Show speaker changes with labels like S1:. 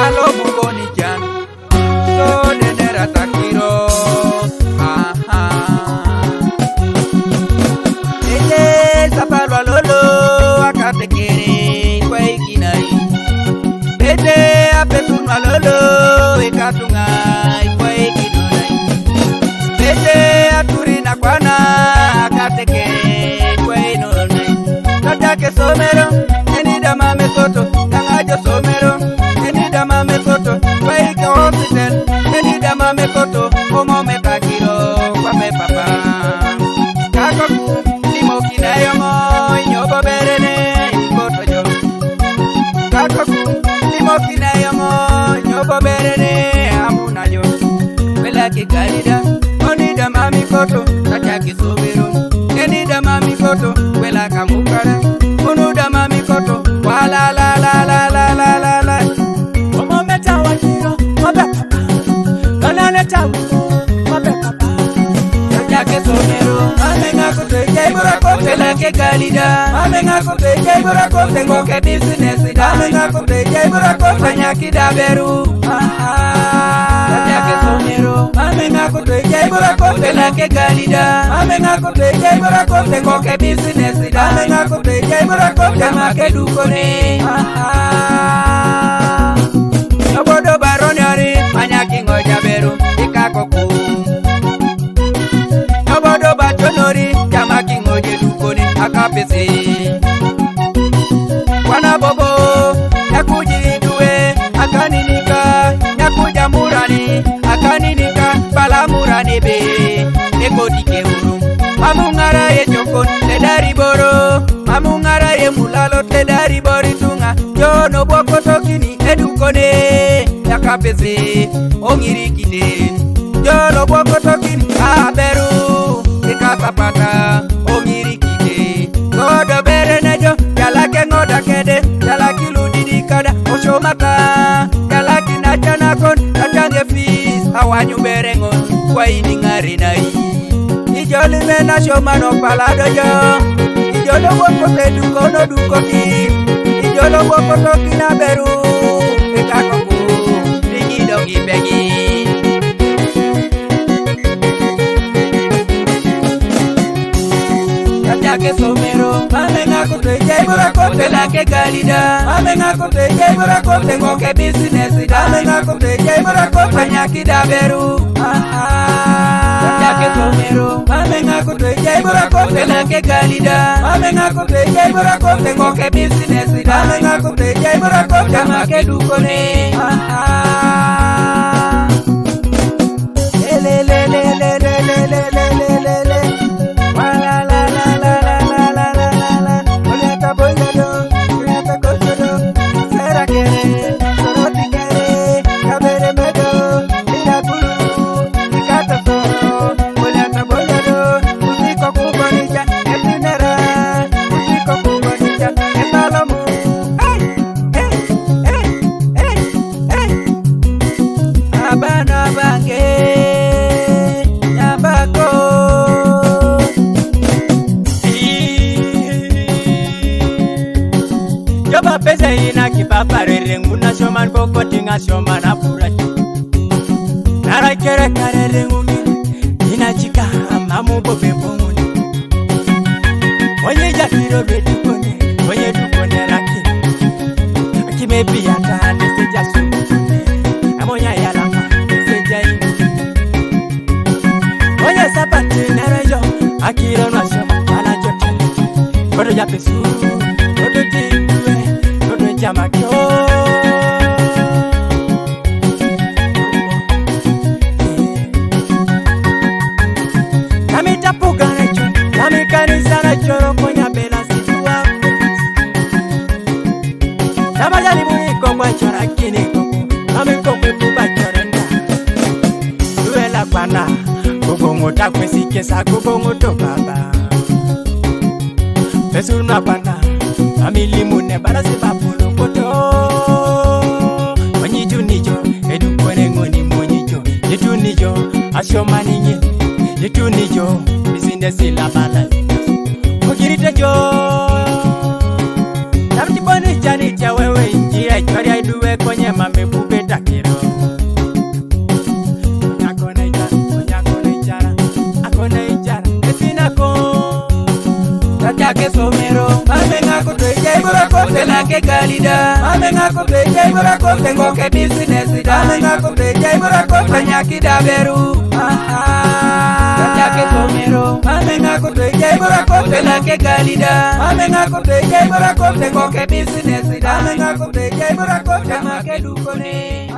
S1: alo mugoni jan so denera takiro ele sapalo lolo akatekere kwa ikinai ete apetunwa lolo ekatunga kwa ikinai ete aturina kwana akatekere kwa inonai tatake somero enida mame soto tangajo somero enida mame soto kwa ika hospital enida mame soto omo metakiro kwa me papa kako limo kinayo mo nyobo berene ikoto jo kako limo kinayo mo nyobo berene amuna jo wela kikalida onida mami koto tatake somero enida mami koto wela kamukara unuda mami koto wala la la la la la la la omo meta wakiro obe papa kanane tawu obe papa tatake somero amenga kote jebura kote la ke kalida amenga kote jebura kote ngoke business da amenga kote jebura kote nyakida beru tatake somero amenga kote jebura kote la ke kalida amenga kote jebura kote ngoke business da amenga kote jebura kote make dukone obodo baronyari manyaki ngoja beru ikakoku obodo batonori jamaki ngoje dukone akapese wana bobo yakujidue akaninika yakujamurani akaninika balamurani be ekodike huru mamungara ye chokon tedari boro mamungara ye mulalo tedari boritunga jono boko tokini edukone yakapese ongirikide jono boko tokini aberu ikasapata ongirikide godo berenejo yalake ngoda kede yalaki ludidi kada oshomata yalaki najanakon najange fis awanyu berengon kwa ini ngari nai ijoli mena shomano palado jo ijolo woko te dukono dukoti ijolo woko toki na beru ekakoku ringi dongi begi tatake somero amenga kote jebura kote la ke kalida amenga kote jebura kote ngoke business da amenga kote jebura kote nyakida beru tatake somero amenga kote jebura kote la ke kalida amenga kote jebura kote ngoke business da amenga kote jebura kote make dukone pesa ina kipaparere nguna shoman kokotinga shoman apurati nara kere karere nguni ina chika mamu bobe pomuni onye jafiro bedukone onye dukone raki akimebi ata neseja sumu amonya yalama neseja inu onye sapati narayo akiro na shoma ala jote kodo japesu kodo ti Jamakyo Kami tapuga na cho Kami kanisa na choro konya bela situa Sama jali mwiko kwa chora kini koko Kami koko kuba chorenda Duela kwana Kukongo takwe sikesa kukongo to baba Pesuru na kwana Famili mune barasi papulo koto Onyijo nijo edu kwene ngoni monyijo Nitu nijo asyo maninye Nitu nijo bizinde sila bala Mugirite jo Namtiboni jani cha wewe injia Chwari aiduwe kwenye mame bube Kachake somero mame ngako teje ibura kote lake galida mame ngako teje ibura kote ngoke business da mame ngako teje ibura kote nyaki daberu Kachake somero mame ngako teje ibura kote lake galida mame ngako teje ibura kote ngoke business da mame ngako teje ibura kote make dukone